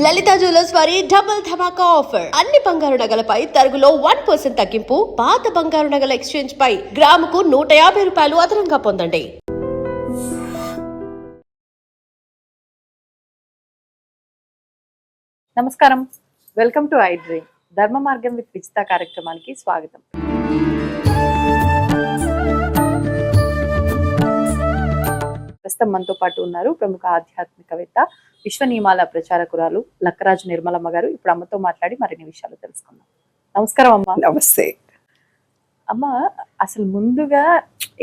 లలిత jewellers వారి double ధమాకా offer. అన్ని బంగారు నగలపై తరుగులో 1% తగ్గింపు. పాత బంగారు నగల ఎక్స్చేంజ్ పై గ్రాముకు 150 రూపాయలు అదనంగా పొందండి. నమస్కారం, వెల్కమ్ టు ఐ డ్రీమ్. ధర్మ మార్గం విత్ విజిత కార్యక్రమానికి స్వాగతం. ప్రస్తుతం మనతో పాటు ఉన్నారు ప్రముఖ ఆధ్యాత్మికవేత్త, విశ్వ నియమాల ప్రచారకురాలు లక్కరాజు నిర్మలమ్మ గారు. ఇప్పుడు అమ్మతో మాట్లాడి మరిన్ని విషయాలు తెలుసుకుందాం. నమస్కారం అమ్మ. నమస్తే అమ్మ, అసలు ముందుగా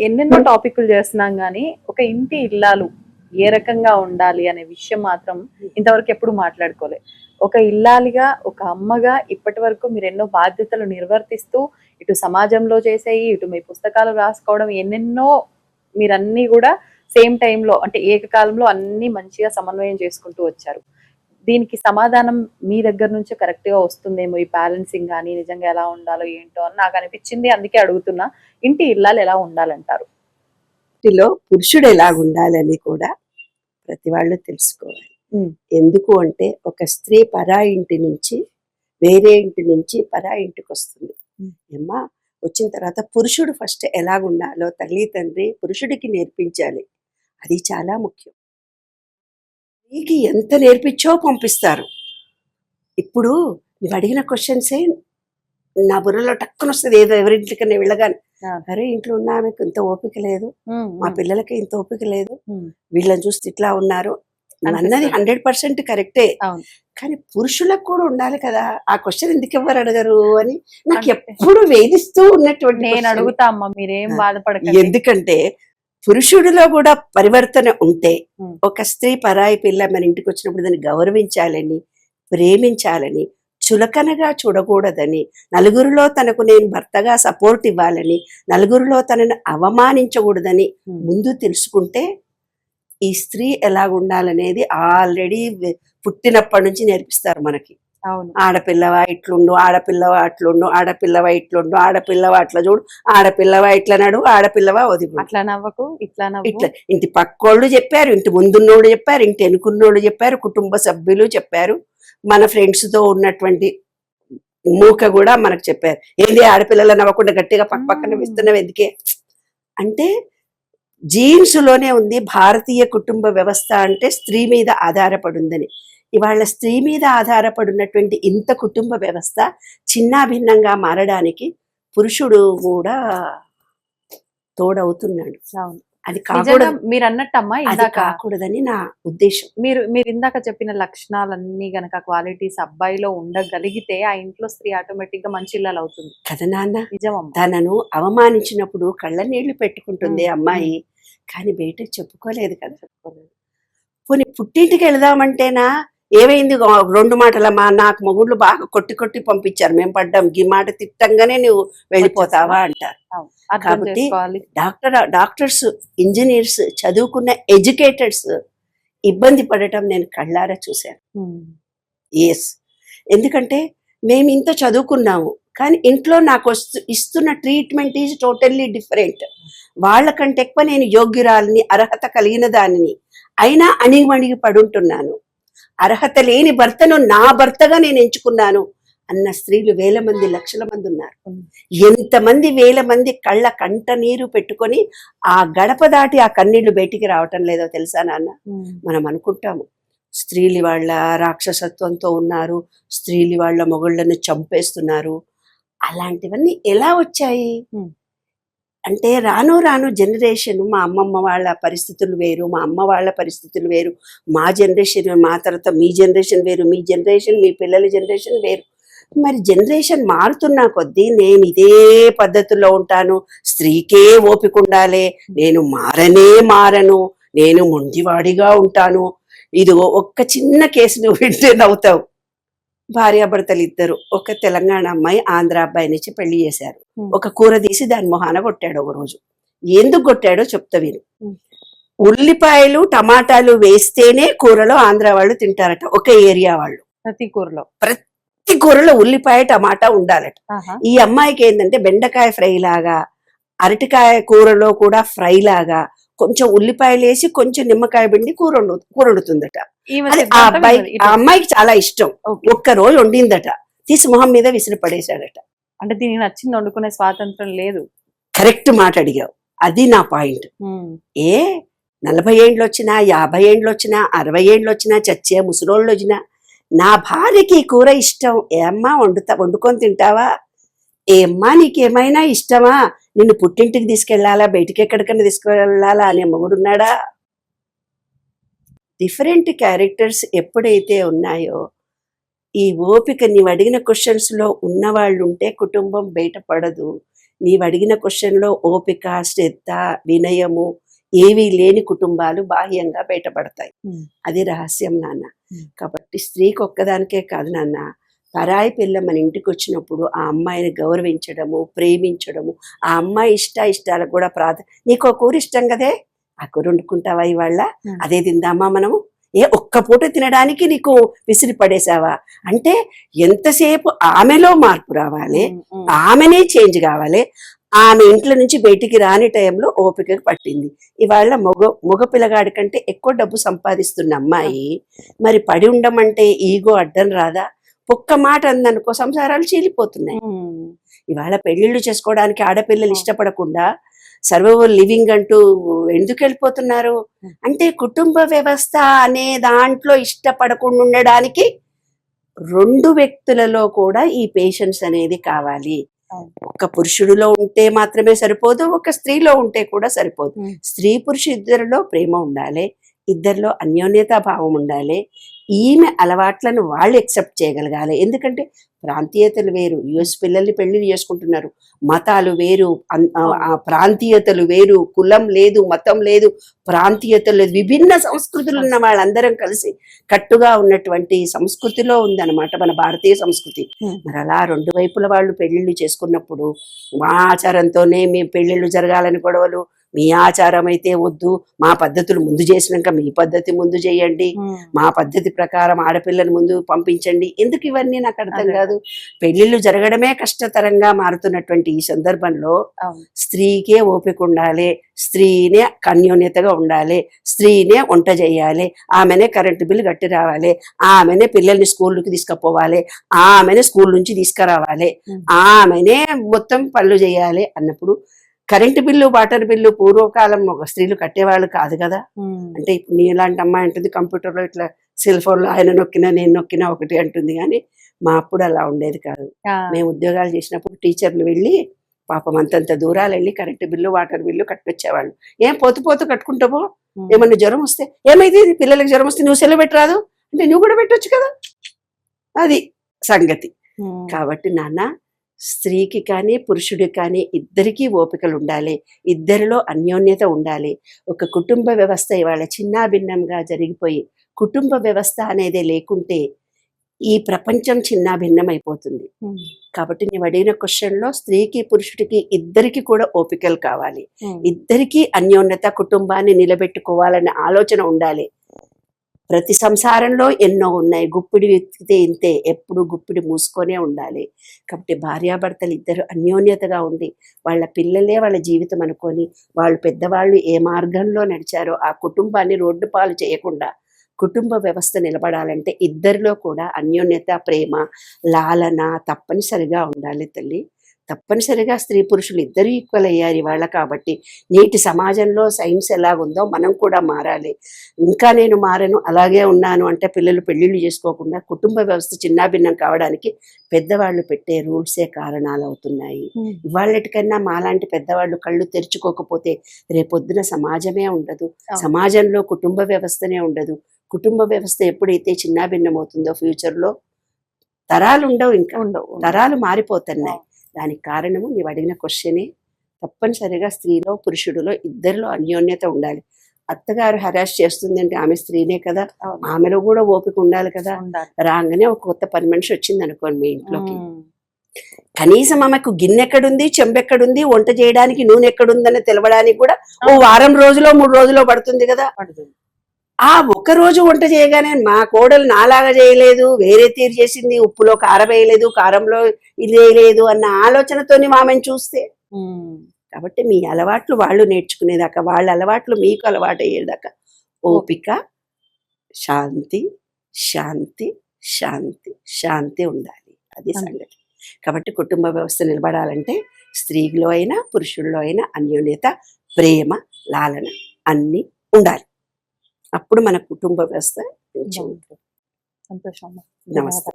ఎన్నెన్నో టాపిక్లు చేస్తున్నాం కానీ ఒక ఇంటి ఇల్లాలు ఏ రకంగా ఉండాలి అనే విషయం మాత్రం ఇంతవరకు ఎప్పుడు మాట్లాడుకోలే. ఒక ఇల్లాలిగా, ఒక అమ్మగా ఇప్పటి వరకు మీరు ఎన్నో బాధ్యతలు నిర్వర్తిస్తూ ఇటు సమాజంలో చేసేయి, ఇటు మీ పుస్తకాలు రాసుకోవడం, ఎన్నెన్నో మీరన్నీ కూడా సేమ్ టైంలో అంటే ఏకకాలంలో అన్ని మంచిగా సమన్వయం చేసుకుంటూ వచ్చారు. దీనికి సమాధానం మీ దగ్గర నుంచి కరెక్ట్ గా వస్తుందేమో, ఈ బ్యాలెన్సింగ్ కానీ నిజంగా ఎలా ఉండాలో ఏంటో అని నాకు అనిపించింది. అందుకే అడుగుతున్నా, ఇంటి ఇల్లాలు ఎలా ఉండాలంటారు? ఇంటిలో పురుషుడు ఎలా ఉండాలని కూడా ప్రతి వాళ్ళు తెలుసుకోవాలి. ఎందుకు అంటే ఒక స్త్రీ పరా ఇంటి నుంచి వేరే ఇంటి నుంచి పరా ఇంటికి వస్తుంది. ఏమ్మా వచ్చిన తర్వాత పురుషుడు ఫస్ట్ ఎలా ఉండాలో తల్లి తండ్రి పురుషుడికి నేర్పించాలి. అది చాలా ముఖ్యం. నీకు ఎంత నేర్పించో పంపిస్తారు. ఇప్పుడు నువ్వు అడిగిన క్వశ్చన్సే నా బుర్రలో టక్కున వస్తుంది. ఏదో ఎవరింటికన్నా వెళ్ళగానే, అరే ఇంట్లో ఉన్న ఆమెకు ఇంత ఓపిక లేదు, మా పిల్లలకి ఇంత ఓపిక లేదు, వీళ్ళని చూస్తే ఇట్లా ఉన్నారు అన్నది 100% కరెక్టే. కానీ పురుషులకు కూడా ఉండాలి కదా. ఆ క్వశ్చన్ ఎందుకు ఎవరు అడగరు అని నాకు ఎప్పుడు వేధిస్తూ ఉన్నటువంటి నేను అడుగుతా అమ్మా, మీరేం బాధపడకండి. ఎందుకంటే పురుషుడిలో కూడా పరివర్తన ఉంటే ఒక స్త్రీ పరాయి పిల్ల మన ఇంటికి వచ్చినప్పుడు దాన్ని గౌరవించాలని, ప్రేమించాలని, చులకనగా చూడకూడదని, నలుగురిలో తనకు నేను భర్తగా సపోర్ట్ ఇవ్వాలని, నలుగురిలో తనను అవమానించకూడదని ముందు తెలుసుకుంటే ఈ స్త్రీ ఎలా ఉండాలనేది ఆల్రెడీ పుట్టినప్పటి నుంచి నేర్పిస్తారు మనకి. ఆడపిల్లవా ఇట్లుండు, ఆడపిల్లవా అట్లుండు, ఆడపిల్లవా ఇట్లుండు, ఆడపిల్లవా అట్లా చూడు, ఆడపిల్లవా ఇట్లా నడు, ఆడపిల్లవా వదిలి అట్లా నవ్వకు, ఇట్లా ఇట్లా. ఇంటి పక్కోళ్ళు చెప్పారు, ఇంటి ముందున్నోళ్ళు చెప్పారు, ఇంటి వెనుకున్నోళ్ళు చెప్పారు, కుటుంబ సభ్యులు చెప్పారు, మన ఫ్రెండ్స్ తో ఉన్నటువంటి మూక కూడా మనకు చెప్పారు. ఏంది ఆడపిల్లలు నవ్వకుండా గట్టిగా పక్కన వేస్తున్నావు ఎందుకే అంటే జీన్స్ లోనే ఉంది. భారతీయ కుటుంబ వ్యవస్థ అంటే స్త్రీ మీద ఆధారపడి ఉందని. ఇవాళ స్త్రీ మీద ఆధారపడినటువంటి ఇంత కుటుంబ వ్యవస్థ చిన్నాభిన్నంగా మారడానికి పురుషుడు కూడా తోడవుతున్నాడు. అది కాకూడదు, మీరు అన్నట్టమ్మా, ఇందాక కాకూడదని నా ఉద్దేశం. మీరు ఇందాక చెప్పిన లక్షణాలన్నీ గనక క్వాలిటీస్ అబ్బాయిలో ఉండగలిగితే ఆ ఇంట్లో స్త్రీ ఆటోమేటిక్ గా మంచి ఇల్లాలు అవుతుంది కదా నాన్న. నిజమమ్మా. తనను అవమానించినప్పుడు కళ్ళ నీళ్లు పెట్టుకుంటుంది అమ్మాయి, కానీ బయటకు చెప్పుకోలేదు కదా. పోనీ పుట్టింటికి వెళదామంటేనా ఏమైంది, 2 మాటలమ్మా, నాకు మొగుళ్ళు బాగా కొట్టి కొట్టి పంపించారు, మేము పడ్డాం, ఈ మాట తిట్టంగానే నువ్వు వెళ్ళిపోతావా అంటారు. కాబట్టి డాక్టర్స్, ఇంజనీర్స్, చదువుకున్న ఎడ్యుకేటెడ్స్ ఇబ్బంది పడటం నేను కళ్ళారా చూశాను. ఎస్, ఎందుకంటే మేము ఇంత చదువుకున్నాము కానీ ఇంట్లో నాకు ఇస్తున్న ట్రీట్మెంట్ ఈజ్ టోటల్లీ డిఫరెంట్. వాళ్ళకంటే ఎక్కువ నేను యోగ్యురాలని, అర్హత కలిగిన దానిని, అయినా అణిగిమణిగి పడుంటున్నాను. అర్హత లేని భర్తను నా భర్తగా నేను ఎంచుకున్నాను అన్న స్త్రీలు వేల మంది, లక్షల మంది ఉన్నారు. ఎంతమంది వేల మంది కళ్ళ కంట నీరు పెట్టుకొని ఆ గడప దాటి ఆ కన్నీళ్లు బయటికి రావటం లేదో తెలుసా నాన్న. మనం అనుకుంటాము స్త్రీలు వాళ్ళ రాక్షసత్వంతో ఉన్నారు, స్త్రీలు వాళ్ళ మొగుళ్ళను చంపేస్తున్నారు. అలాంటివన్నీ ఎలా వచ్చాయి అంటే రాను రాను జనరేషన్, మా అమ్మమ్మ వాళ్ళ పరిస్థితులు వేరు, మా అమ్మ వాళ్ళ పరిస్థితులు వేరు, మా జనరేషన్, మా తర్వాత మీ జనరేషన్ వేరు, మీ జనరేషన్, మీ పిల్లల జనరేషన్ వేరు. మరి జనరేషన్ మారుతున్నా కొద్దీ నేను ఇదే పద్ధతుల్లో ఉంటాను, స్త్రీకే ఓపిక ఉండాలి, నేను మారను, నేను మొండివాడిగా ఉంటాను. ఇదిగో ఒక్క చిన్న కేసు నువ్వు వింటే నవ్వుతావు. భార్యాభర్తలు ఇద్దరు, ఒక తెలంగాణ అమ్మాయి ఆంధ్ర అబ్బాయి నుంచి పెళ్లి చేశారు. ఒక కూర తీసి దాని మొహాన కొట్టాడు ఒక రోజు. ఎందుకు కొట్టాడో చెప్తా విను. ఉల్లిపాయలు టమాటాలు వేస్తేనే కూరలో ఆంధ్ర వాళ్ళు తింటారట, ఒక ఏరియా వాళ్ళు. ప్రతి కూరలో ఉల్లిపాయ టమాటా ఉండాలట. ఈ అమ్మాయికి ఏంటంటే బెండకాయ ఫ్రై లాగా, అరటికాయ కూరలో కూడా ఫ్రై లాగా కొంచెం ఉల్లిపాయలు వేసి కొంచెం నిమ్మకాయ పిండి కూర వండుతుందట. ఈమె అది ఆ సిద్ధాంతం అబ్బాయి ఇటు- ఆ అమ్మాయికి చాలా ఇష్టం. ఓకే. ఒక్క రోజు వండిందట, తీసి మొహం మీద విసిరి పడేశాడట. అంటే దీనికి నచ్చింది వండుకునే స్వాతంత్రం లేదు. కరెక్ట్ మాట అడిగావు, అది నా పాయింట్. ఏ 40 ఏండ్లు వచ్చినా, 50 ఏండ్లు వచ్చినా, 60 ఏండ్లు వచ్చినా, చచ్చే ముసలోళ్ళు వచ్చినా, నా భార్యకి ఈ కూర ఇష్టం, ఏమ్మా వండుకొని తింటావా, ఏమ్మా నీకేమైనా ఇష్టమా, నిన్ను పుట్టింటికి తీసుకెళ్లాలా, బయటికి ఎక్కడికన్నా తీసుకెళ్లాలా అనే మొగుడున్నాడా? డిఫరెంట్ క్యారెక్టర్స్ ఎప్పుడైతే ఉన్నాయో, ఈ ఓపిక నీవు అడిగిన క్వశ్చన్స్ లో ఉన్నవాళ్ళు ఉంటే కుటుంబం బయటపడదు. నీవు అడిగిన క్వశ్చన్ లో ఓపిక, శ్రద్ధ, వినయము ఏవీ లేని కుటుంబాలు బాహ్యంగా బయటపడతాయి. అది రహస్యం నాన్న. కాబట్టి స్త్రీకి ఒక్కదానికే కాదు నాన్న, పరాయి పిల్ల మన ఇంటికి వచ్చినప్పుడు ఆ అమ్మాయిని గౌరవించడము, ప్రేమించడము, ఆ అమ్మాయి ఇష్టాలకు కూడా నీకు ఒక కూర ఇష్టం కదే, ఆ కూర వండుకుంటావా ఇవాళ, అదే తిందామా మనము, ఒక్క పూట తినడానికి నీకు విసిరి పడేసావా అంటే ఎంతసేపు ఆమెలో మార్పు రావాలి, ఆమెనే చేంజ్ కావాలి. ఆమె ఇంట్లో నుంచి బయటికి రాని టైంలో ఓపిక పట్టింది. ఇవాళ మగ పిల్లగాడి కంటే ఎక్కువ డబ్బు సంపాదిస్తున్న అమ్మాయి మరి పడి ఉండమంటే ఈగో అడ్డం రాదా? ఒక్క మాట అందనుకో సంసారాలు చీలిపోతున్నాయి. ఇవాళ పెళ్లిళ్ళు చేసుకోవడానికి ఆడపిల్లలు ఇష్టపడకుండా సర్వైవల్ లివింగ్ అంటూ ఎందుకు వెళ్ళిపోతున్నారు అంటే కుటుంబ వ్యవస్థ అనే దాంట్లో ఇష్టపడకుండా ఉండడానికి 2 వ్యక్తులలో కూడా ఈ పేషెన్స్ అనేది కావాలి. ఒక పురుషుడిలో ఉంటే మాత్రమే సరిపోదు, ఒక స్త్రీలో ఉంటే కూడా సరిపోదు. స్త్రీ పురుషు ఇద్దరిలో ప్రేమ ఉండాలి, ఇద్దరిలో అన్యోన్యతా భావం ఉండాలి. ఈమె అలవాట్లను వాళ్ళు ఎక్సెప్ట్ చేయగలగాలి. ఎందుకంటే ప్రాంతీయతలు వేరు, యుఎస్ పిల్లల్ని పెళ్లిళ్ళు చేసుకుంటున్నారు, మతాలు వేరు, ప్రాంతీయతలు వేరు, కులం లేదు, మతం లేదు, ప్రాంతీయతలు లేదు, విభిన్న సంస్కృతులు ఉన్న వాళ్ళందరం కలిసి కట్టుగా ఉన్నటువంటి సంస్కృతిలో ఉందన్నమాట మన భారతీయ సంస్కృతి. మరి అలా 2 వైపుల వాళ్ళు పెళ్లిళ్ళు చేసుకున్నప్పుడు మా ఆచారంతోనే మేము పెళ్లిళ్ళు జరగాలని గొడవలు, మీ ఆచారం అయితే వద్దు, మా పద్ధతులు ముందు చేసినాక మీ పద్ధతి ముందు చేయండి, మా పద్ధతి ప్రకారం ఆడపిల్లని ముందు పంపించండి, ఎందుకు ఇవన్నీ నాకు అర్థం కాదు. పెళ్లిళ్ళు జరగడమే కష్టతరంగా మారుతున్నటువంటి ఈ సందర్భంలో స్త్రీకే ఓపిక ఉండాలి, స్త్రీనే అన్యోన్యతగా ఉండాలి, స్త్రీనే వంట చేయాలి, ఆమెనే కరెంటు బిల్లు కట్టి రావాలి, ఆమెనే పిల్లల్ని స్కూల్కి తీసుకుపోవాలి, ఆమెనే స్కూల్ నుంచి తీసుకురావాలి, ఆమెనే మొత్తం పనులు చేయాలి అన్నప్పుడు కరెంటు బిల్లు, వాటర్ బిల్లు పూర్వకాలం స్త్రీలు కట్టేవాళ్ళు కాదు కదా. అంటే ఇప్పుడు నీ ఇలాంటి అమ్మాయి అంటుంది కంప్యూటర్లో ఇట్లా సెల్ ఫోన్లో ఆయన నొక్కినా నేను నొక్కినా ఒకటి అంటుంది, కానీ మా అప్పుడు అలా ఉండేది కాదు. మేము ఉద్యోగాలు చేసినప్పుడు టీచర్లు వెళ్ళి పాపం అంతంత దూరాలు వెళ్ళి కరెంటు బిల్లు, వాటర్ బిల్లు కట్టొచ్చేవాళ్ళు. ఏం పోతూ కట్టుకుంటామో, ఏమన్నా జ్వరం వస్తే ఏమైతే పిల్లలకి జ్వరం వస్తే నువ్వు సెలవు పెట్టరాదు అంటే నువ్వు కూడా పెట్టొచ్చు కదా, అది సంగతి. కాబట్టి నాన్న, స్త్రీకి కానీ పురుషుడికి కానీ ఇద్దరికీ ఓపికలు ఉండాలి, ఇద్దరిలో అన్యోన్యత ఉండాలి. ఒక కుటుంబ వ్యవస్థ ఇవాళ చిన్నాభిన్నంగా జరిగిపోయి కుటుంబ వ్యవస్థ అనేదే లేకుంటే ఈ ప్రపంచం చిన్నాభిన్నం అయిపోతుంది. కాబట్టి నేను అడిగిన క్వశ్చన్లో స్త్రీకి పురుషుడికి ఇద్దరికి కూడా ఓపికలు కావాలి, ఇద్దరికీ అన్యోన్యత, కుటుంబాన్ని నిలబెట్టుకోవాలనే ఆలోచన ఉండాలి. ప్రతి సంసారంలో ఎన్నో ఉన్నాయి, గుప్పిడి వెతికితే ఇంతే, ఎప్పుడు గుప్పిడి మూసుకొనే ఉండాలి. కాబట్టి భార్యాభర్తలు ఇద్దరు అన్యోన్యతగా ఉండి వాళ్ళ పిల్లలే వాళ్ళ జీవితం అనుకొని వాళ్ళు పెద్దవాళ్ళు ఏ మార్గంలో నడిచారో ఆ కుటుంబాన్ని రోడ్డు పాలు చేయకుండా కుటుంబ వ్యవస్థ నిలబడాలంటే ఇద్దరిలో కూడా అన్యోన్యత, ప్రేమ, లాలన తప్పనిసరిగా ఉండాలి తల్లి. తప్పనిసరిగా స్త్రీ పురుషులు ఇద్దరు ఈక్వల్ అయ్యారు ఇవాళ. కాబట్టి నేటి సమాజంలో సైన్స్ ఎలాగుందో మనం కూడా మారాలి. ఇంకా నేను మారను, అలాగే ఉన్నాను అంటే పిల్లలు పెళ్లిళ్ళు చేసుకోకుండా కుటుంబ వ్యవస్థ చిన్నాభిన్నం కావడానికి పెద్దవాళ్ళు పెట్టే రూల్సే కారణాలు అవుతున్నాయి. ఇవాళటికన్నా మాలాంటి పెద్దవాళ్ళు కళ్ళు తెరుచుకోకపోతే రేపొద్దున సమాజమే ఉండదు, సమాజంలో కుటుంబ వ్యవస్థనే ఉండదు. కుటుంబ వ్యవస్థ ఎప్పుడైతే చిన్నాభిన్నం అవుతుందో ఫ్యూచర్లో తరాలు ఉండవు, ఇంకా ఉండవు, తరాలు మారిపోతున్నాయి. దానికి కారణము నీవు అడిగిన క్వశ్చనే. తప్పనిసరిగా స్త్రీలో పురుషుడిలో ఇద్దరిలో అన్యోన్యత ఉండాలి. అత్తగారు హరాస్ చేస్తుంది అంటే ఆమె స్త్రీనే కదా, ఆమెలో కూడా ఓపిక ఉండాలి కదా. రాగానే ఒక కొత్త పని మనిషి వచ్చింది అనుకోండి మీ ఇంట్లోకి, కనీసం ఆమెకు గిన్నె ఎక్కడుంది, చెంబెక్కడుంది, వంట చేయడానికి నూనె ఎక్కడుందని తెలవడానికి కూడా ఓ వారం రోజులో 3 రోజులో పడుతుంది కదా. ఆ ఒక రోజు వంట చేయగానే మా కోడలు నాలాగా చేయలేదు, వేరే తీరు చేసింది, ఉప్పులో కారం వేయలేదు, కారంలో ఇది వేయలేదు అన్న ఆలోచనతోని ఆమెను చూస్తే, కాబట్టి మీ అలవాట్లు వాళ్ళు నేర్చుకునేదాకా, వాళ్ళ అలవాట్లు మీకు అలవాటు అయ్యేదాకా ఓపిక, శాంతి శాంతి శాంతి శాంతి ఉండాలి. అది సంగతి. కాబట్టి కుటుంబ వ్యవస్థ నిలబడాలంటే స్త్రీలో అయినా పురుషుల్లో అయినా అన్యోన్యత, ప్రేమ, లాలన అన్నీ ఉండాలి. అప్పుడు మన కుటుంబ వ్యవస్థ మంచిగా ఉంటుంది. సంతోషం అమ్మా. నమస్తే.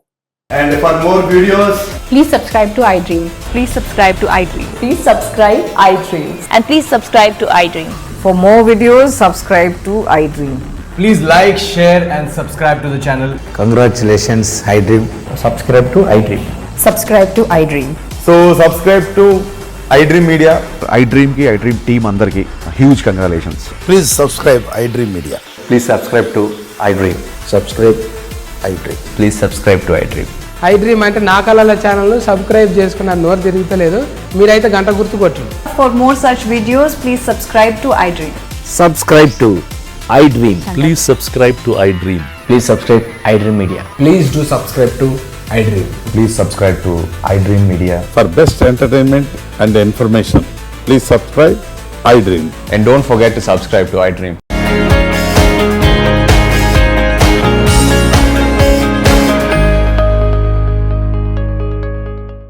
And for more videos, Please subscribe to iDream. Please subscribe to iDream. Please subscribe iDream. And please subscribe to iDream. For more videos, subscribe to iDream. please like, share and subscribe to the channel. Congratulations, iDream. Subscribe to iDream. Subscribe to iDream. So subscribe to iDream Media. iDream ki iDream team అందరికి huge congratulations. Please subscribe iDream Media. Please subscribe to iDream. Subscribe iDream. Please subscribe to iDream. iDream అంటే నా కళల ఛానల్ను subscribe చేసుకున్న నోరు తిరుగుతలేదు, మీరైతే గంట గుర్తు కొట్టండి. For more such videos, please subscribe to iDream. Subscribe to iDream. Please subscribe to iDream. Please subscribe iDream Media. Please do subscribe to iDream. Please subscribe to iDream Media. For best entertainment and information, please subscribe iDream. And don't forget to subscribe to iDream.